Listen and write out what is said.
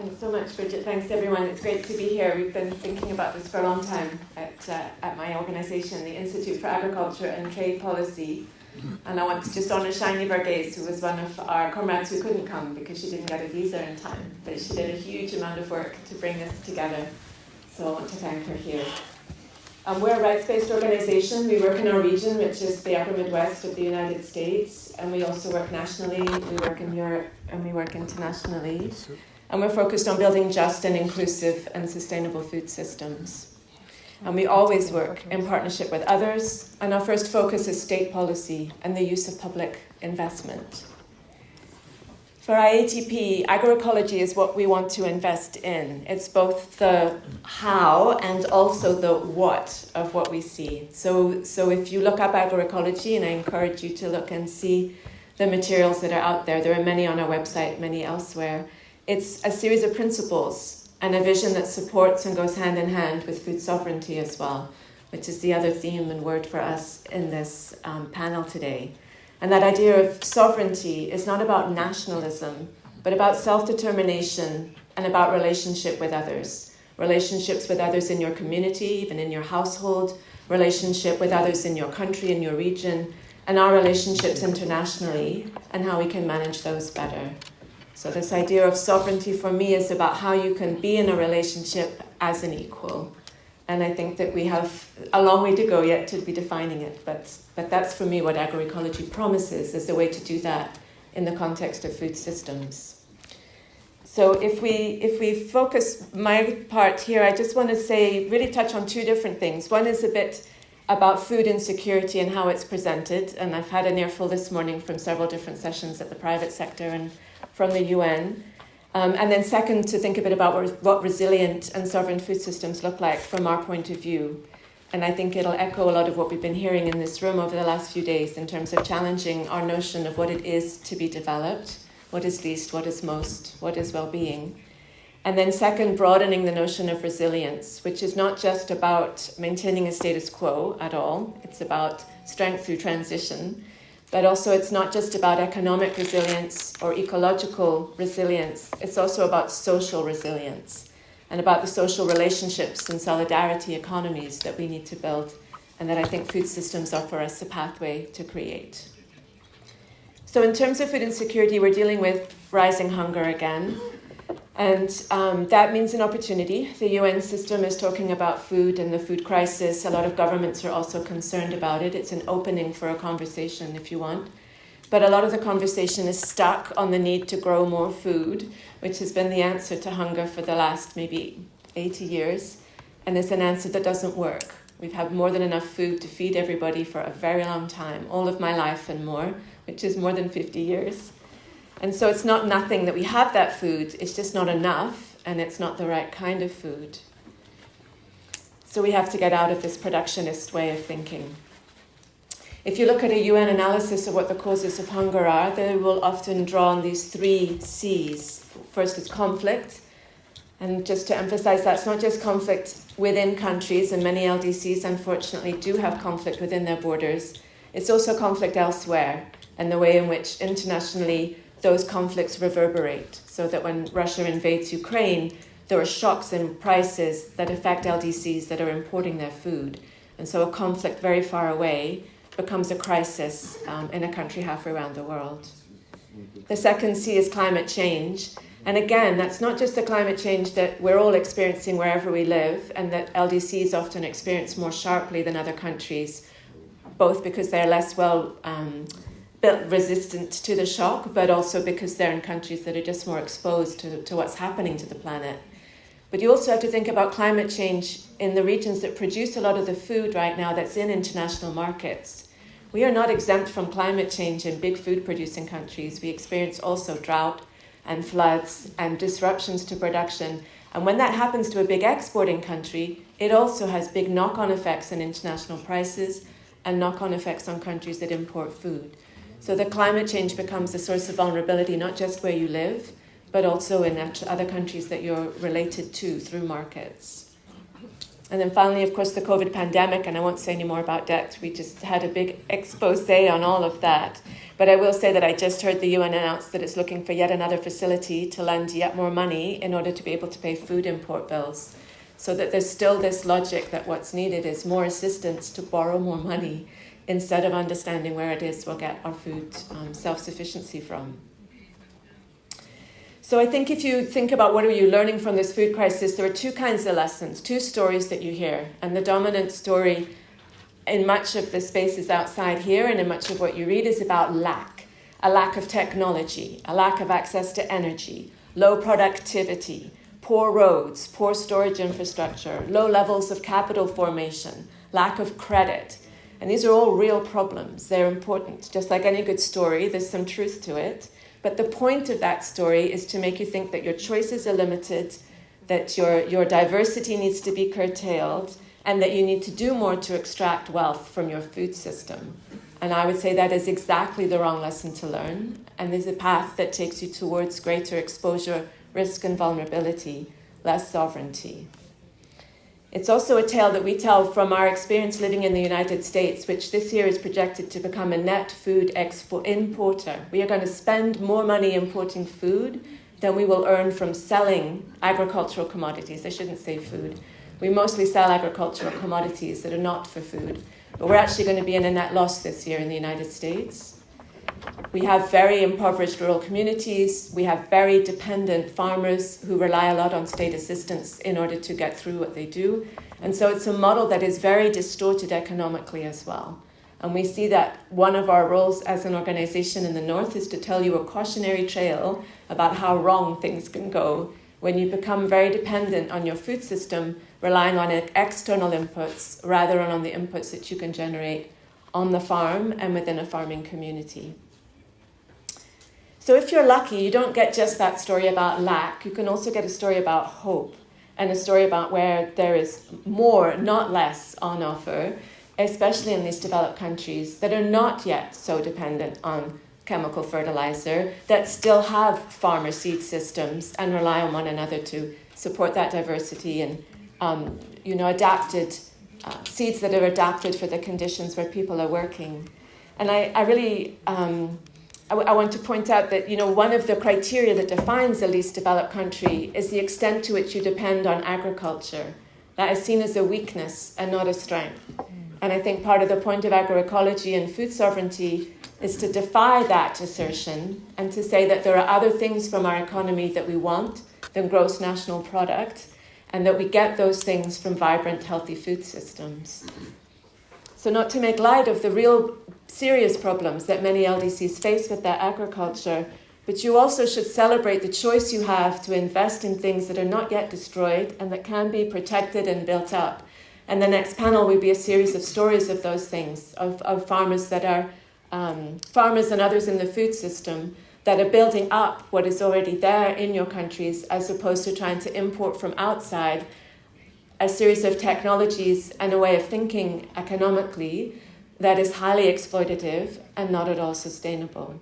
Thanks so much, Bridget. Thanks, everyone. It's great to be here. We've been thinking about this for a long time at my organisation, the Institute for Agriculture and Trade Policy. And I want to just honour Shiny Varghese, who was one of our comrades who couldn't come because she didn't get a visa in time. But she did a huge amount of work to bring us together. So I want to thank her here. We're a rights-based organisation. We work in our region, which is the upper Midwest of the United States. And we also work nationally. We work in Europe and we work internationally. And we're focused on building just and inclusive and sustainable food systems. And we always work in partnership with others. And our first focus is state policy and the use of public investment. For IATP, agroecology is what we want to invest in. It's both the how and also the what of what we see. So if you look up agroecology, and I encourage you to look and see the materials that are out there. There are many on our website, many elsewhere. It's a series of principles and a vision that supports and goes hand in hand with food sovereignty as well, which is the other theme and word for us in this panel today. And that idea of sovereignty is not about nationalism, but about self-determination and about relationship with others. Relationships with others in your community, even in your household, relationship with others in your country, in your region, and our relationships internationally, and how we can manage those better. So this idea of sovereignty for me is about how you can be in a relationship as an equal. And I think that we have a long way to go yet to be defining it. But that's for me what agroecology promises as a way to do that in the context of food systems. So if we focus my part here, I just want to really touch on two different things. One is a bit about food insecurity and how it's presented. And I've had an earful this morning from several different sessions at the private sector and from the UN. And then second, to think a bit about what resilient and sovereign food systems look like from our point of view. And I think it'll echo a lot of what we've been hearing in this room over the last few days in terms of challenging our notion of what it is to be developed, what is least, what is most, what is well-being. And then second, broadening the notion of resilience, which is not just about maintaining a status quo at all. It's about strength through transition. But also it's not just about economic resilience or ecological resilience. It's also about social resilience and about the social relationships and solidarity economies that we need to build and that I think food systems offer us a pathway to create. So in terms of food insecurity, we're dealing with rising hunger again. And that means an opportunity. The UN system is talking about food and the food crisis. A lot of governments are also concerned about it. It's an opening for a conversation, if you want. But a lot of the conversation is stuck on the need to grow more food, which has been the answer to hunger for the last maybe 80 years. And it's an answer that doesn't work. We've had more than enough food to feed everybody for a very long time, all of my life and more, which is more than 50 years. And so it's not nothing that we have that food, it's just not enough, and it's not the right kind of food. So we have to get out of this productionist way of thinking. If you look at a UN analysis of what the causes of hunger are, they will often draw on these 3 C's. First is conflict, and just to emphasize that, it's not just conflict within countries, and many LDCs unfortunately do have conflict within their borders. It's also conflict elsewhere, and the way in which internationally those conflicts reverberate, so that when Russia invades Ukraine, there are shocks in prices that affect LDCs that are importing their food. And so a conflict very far away becomes a crisis in a country halfway around the world. The second C is climate change. And again, that's not just the climate change that we're all experiencing wherever we live, and that LDCs often experience more sharply than other countries, both because they're less well built resistant to the shock, but also because they're in countries that are just more exposed to what's happening to the planet. But you also have to think about climate change in the regions that produce a lot of the food right now that's in international markets. We are not exempt from climate change in big food producing countries. We experience also drought and floods and disruptions to production. And when that happens to a big exporting country, it also has big knock-on effects on international prices and knock-on effects on countries that import food. So the climate change becomes a source of vulnerability, not just where you live, but also in other countries that you're related to through markets. And then finally, of course, the COVID pandemic, and I won't say any more about debt. We just had a big expose on all of that. But I will say that I just heard the UN announce that it's looking for yet another facility to lend yet more money in order to be able to pay food import bills. So that there's still this logic that what's needed is more assistance to borrow more money instead of understanding where it is we'll get our food self-sufficiency from. So I think if you think about what are you learning from this food crisis, there are two kinds of lessons, two stories that you hear. And the dominant story in much of the spaces outside here and in much of what you read is about lack. A lack of technology, a lack of access to energy, low productivity, poor roads, poor storage infrastructure, low levels of capital formation, lack of credit. And these are all real problems. They're important. Just like any good story, there's some truth to it. But the point of that story is to make you think that your choices are limited, that your diversity needs to be curtailed, and that you need to do more to extract wealth from your food system. And I would say that is exactly the wrong lesson to learn. And there's a path that takes you towards greater exposure, risk and vulnerability, less sovereignty. It's also a tale that we tell from our experience living in the United States, which this year is projected to become a net food importer. We are going to spend more money importing food than we will earn from selling agricultural commodities. I shouldn't say food. We mostly sell agricultural commodities that are not for food. But we're actually going to be in a net loss this year in the United States. We have very impoverished rural communities. We have very dependent farmers who rely a lot on state assistance in order to get through what they do. And so it's a model that is very distorted economically as well. And we see that one of our roles as an organization in the North is to tell you a cautionary tale about how wrong things can go when you become very dependent on your food system, relying on external inputs rather than on the inputs that you can generate on the farm and within a farming community. So if you're lucky, you don't get just that story about lack. You can also get a story about hope and a story about where there is more, not less, on offer, especially in these developed countries that are not yet so dependent on chemical fertilizer, that still have farmer seed systems and rely on one another to support that diversity and adapted seeds that are adapted for the conditions where people are working. And I really want to point out that one of the criteria that defines a least developed country is the extent to which you depend on agriculture. That is seen as a weakness and not a strength. And I think part of the point of agroecology and food sovereignty is to defy that assertion and to say that there are other things from our economy that we want than gross national product, and that we get those things from vibrant, healthy food systems. So not to make light of the real serious problems that many LDCs face with their agriculture, but you also should celebrate the choice you have to invest in things that are not yet destroyed and that can be protected and built up. And the next panel will be a series of stories of those things, of farmers that are farmers and others in the food system that are building up what is already there in your countries, as opposed to trying to import from outside a series of technologies and a way of thinking economically that is highly exploitative and not at all sustainable.